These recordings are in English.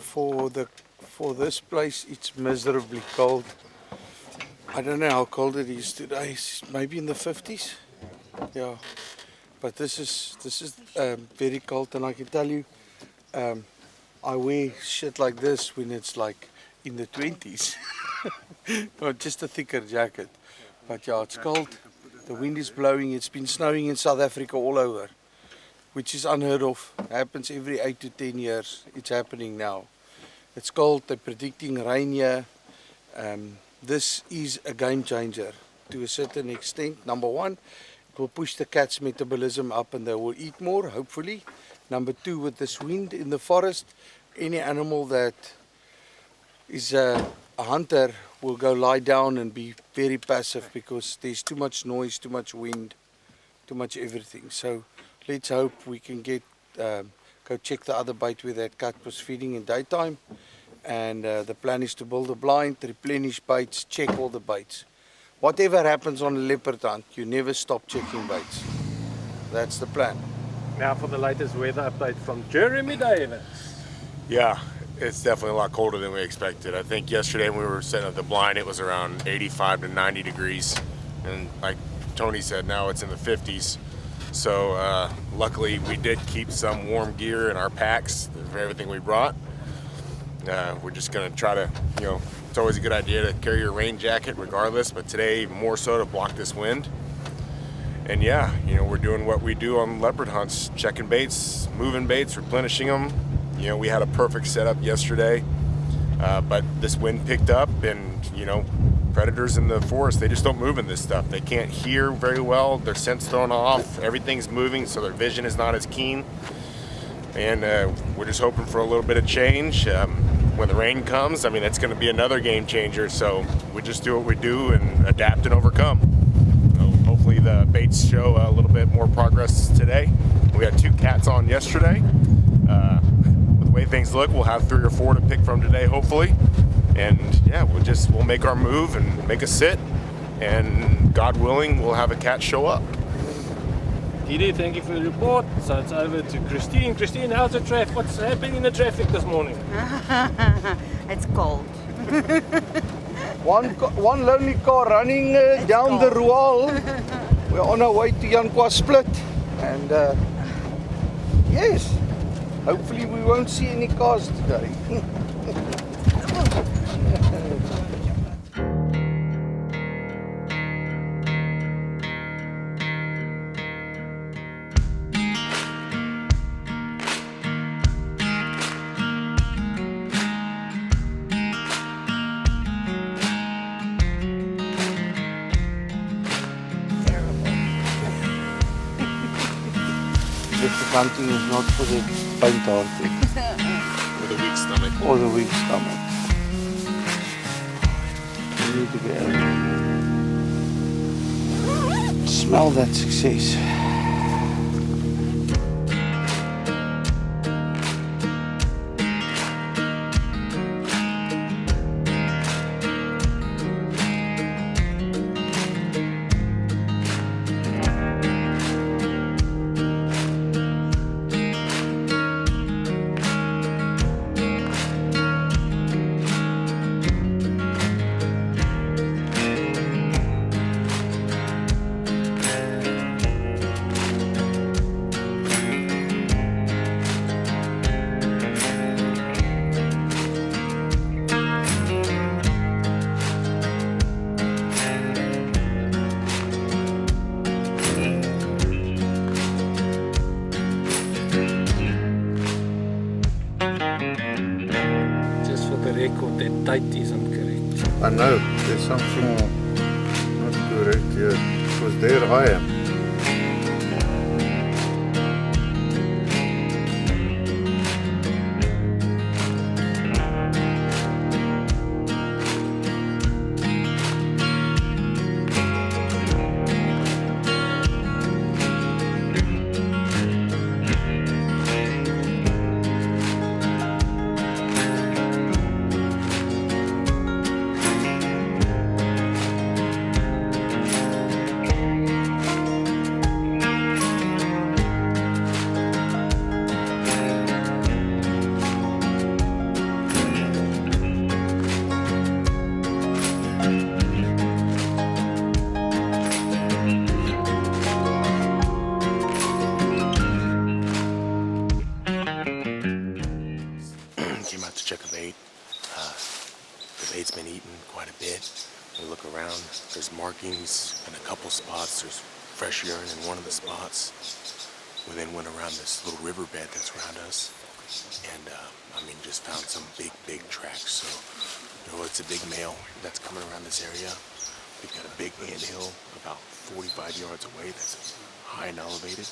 for this place, it's miserably cold. I don't know how cold it is today. It's maybe in the 50s. Yeah, but this is very cold, and I can tell you, I wear shit like this when it's like in the 20s. Or just a thicker jacket. But yeah, it's cold. The wind is blowing. It's been snowing in South Africa all over, which is unheard of. It happens every 8 to 10 years. It's happening now. It's cold. They're predicting rain here. This is a game changer to a certain extent. Number one, it will push the cat's metabolism up and they will eat more, hopefully. Number two, with this wind in the forest, any animal that is a hunter will go lie down and be very passive because there's too much noise, too much wind, too much everything. So let's hope we can get go check the other bait where that cat was feeding in daytime. And the plan is to build a blind, replenish baits, check all the baits. Whatever happens on a leopard hunt, you never stop checking baits. That's the plan. Now for the latest weather update from Jeremy Davis. Yeah, it's definitely a lot colder than we expected. I think yesterday when we were setting up the blind, it was around 85 to 90 degrees. And like Tony said, now it's in the 50s. So luckily we did keep some warm gear in our packs for everything we brought. We're just gonna try to, it's always a good idea to carry your rain jacket regardless, but today more so to block this wind. And yeah, we're doing what we do on leopard hunts, checking baits, moving baits, replenishing them. We had a perfect setup yesterday, but this wind picked up and, predators in the forest, they just don't move in this stuff. They can't hear very well, their scent's thrown off, everything's moving, so their vision is not as keen. And we're just hoping for a little bit of change. When the rain comes, that's going to be another game changer. So we just do what we do and adapt and overcome. So hopefully the baits show a little bit more progress today. We had 2 cats on yesterday. With the way things look, we'll have 3 or 4 to pick from today, hopefully. And yeah, we'll make our move and make a sit. And God willing, we'll have a cat show up. Didi, thank you for the report. So it's over to Christine. Christine, how's the traffic? What's happening in the traffic this morning? It's cold. One lonely car running down the Roal. We're on our way to Yankwa Split. And yes, hopefully we won't see any cars today. Hunting is not for the faint-hearted. Or the weak stomach. Or the weak stomach. You need to be able to smell that success. Record that date isn't correct. I know, there's something not correct here. Because there I am. There's markings in a couple spots. There's fresh urine in one of the spots. We then went around this little riverbed that's around us, and just found some big tracks. So, it's a big male that's coming around this area. We've got a big anthill about 45 yards away that's high and elevated,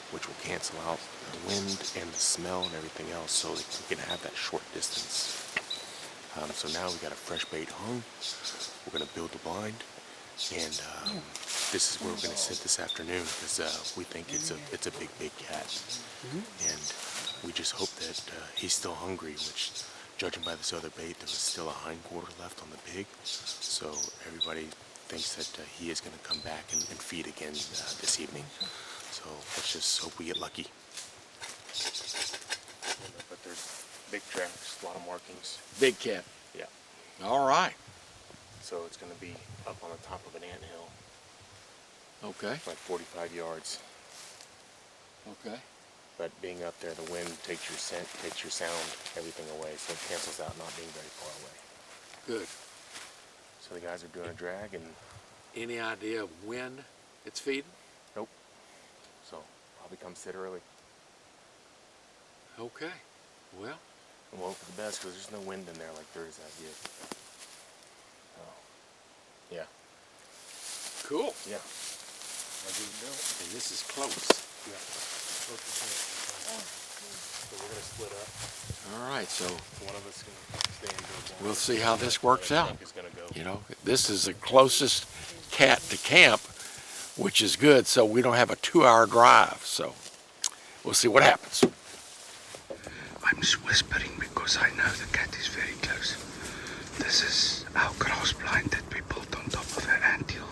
which will cancel out the wind and the smell and everything else, so that we can have that short distance. So now we got a fresh bait hung. We're going to build the blind, and this is where we're going to sit this afternoon, because we think it's a big cat, and we just hope that he's still hungry, which, judging by this other bait, there was still a hindquarter left on the pig, so everybody thinks that he is going to come back and feed again this evening. So let's just hope we get lucky. But there's big tracks, a lot of markings. Big cat. Yeah. All right. So it's going to be up on the top of an anthill, Okay. like 45 yards. Okay. But being up there, the wind takes your scent, takes your sound, everything away, so it cancels out not being very far away. Good. So the guys are doing a drag, and Any idea of when it's feeding? nope. So probably come sit early. Okay. Well, And we'll hope for the best, because there's no wind in there like there is out here. Oh. Yeah. cool. Yeah. And this is close. Yeah. So we're gonna split up. All right. So One of us can stay indoors. we'll see how this works The out. truck is gonna go. This is the closest cat to camp, which is good. So we don't have a 2-hour drive. So we'll see what happens. I'm just whispering because I know the cat is very close. This is our grass blind that we built on top of our anthill.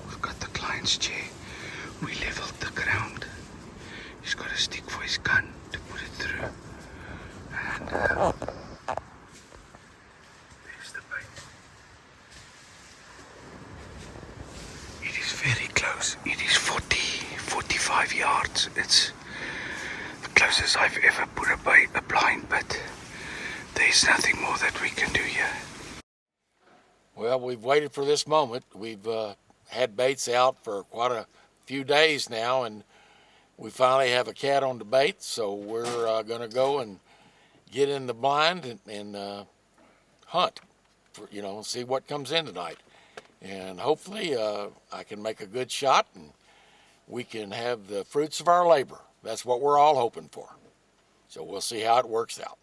We've got the client's chair. We leveled the ground. He's got a stick for his gun to put it through. And there's the bait. It is very close. It is 45 yards. It's the closest I've ever put a blind, but there's nothing more that we can do here. Well, we've waited for this moment. We've had baits out for quite a few days now, and we finally have a cat on the bait, so we're going to go and get in the blind and hunt, and see what comes in tonight. And hopefully I can make a good shot, and we can have the fruits of our labor. That's what we're all hoping for. So we'll see how it works out.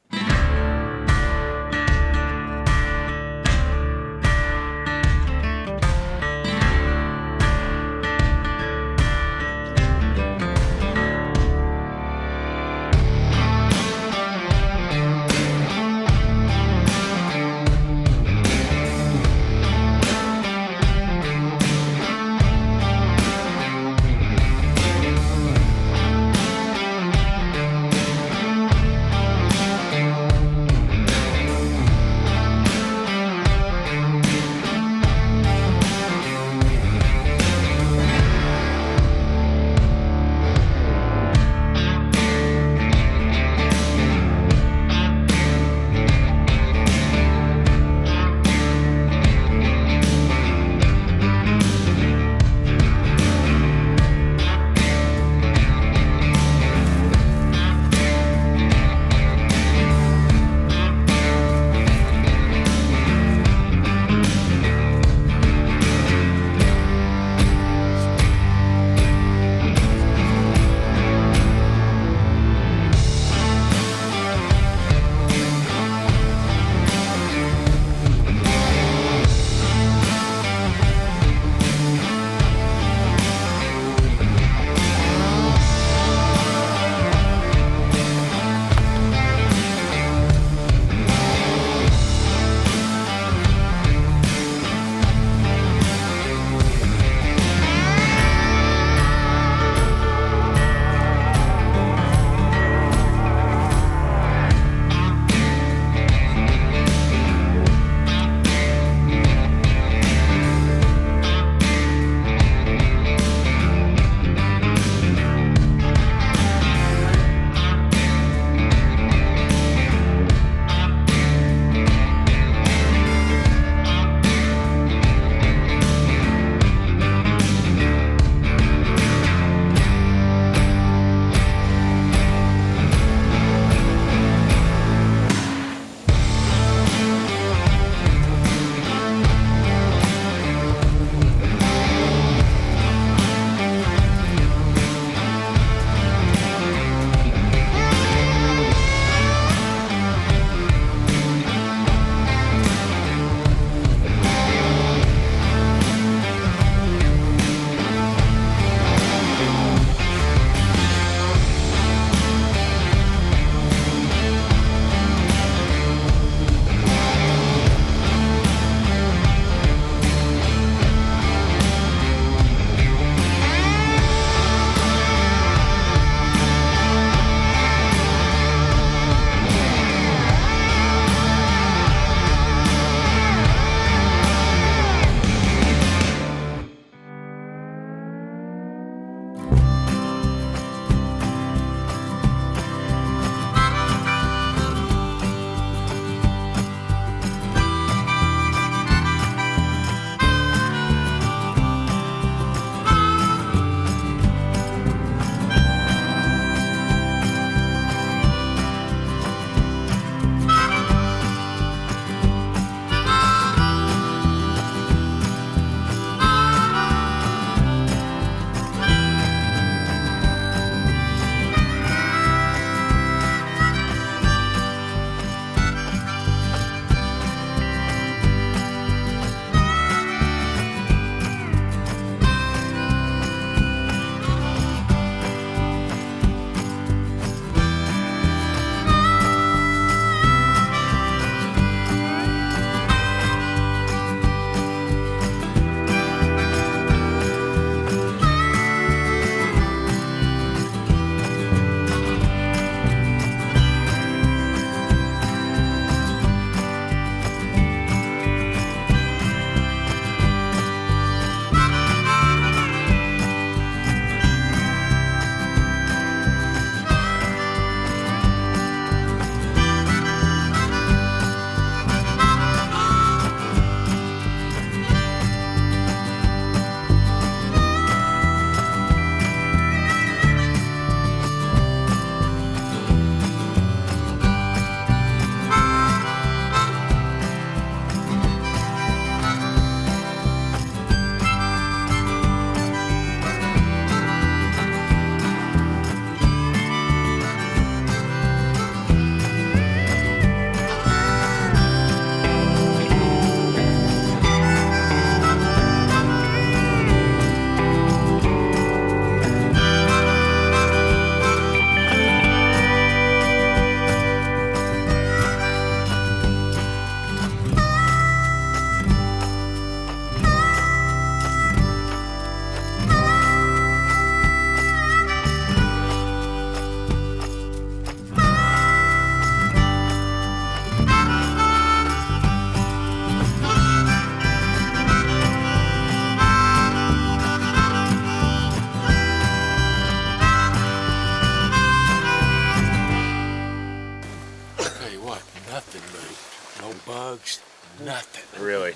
Really?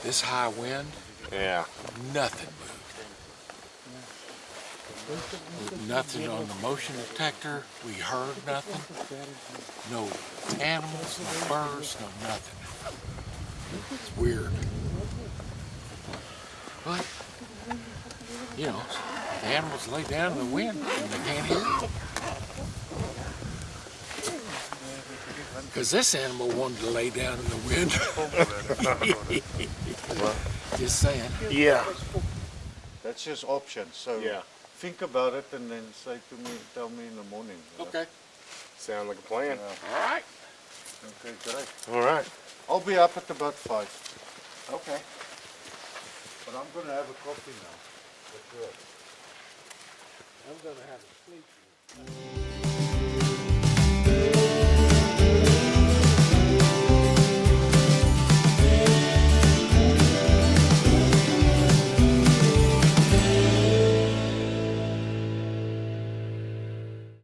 This high wind, Yeah. nothing moved. Nothing on the motion detector. We heard nothing. No animals, no birds, no nothing. It's weird. But, you know, the animals lay down in the wind and they can't hear it. Because this animal wanted to lay down in the wind. Just saying. Yeah. That's just options. So Yeah. think about it and then tell me in the morning. Okay. Sound like a plan. All right. Okay, great. All right. I'll be up at about 5. Okay. But I'm going to have a coffee now. I'm gonna have a sleep.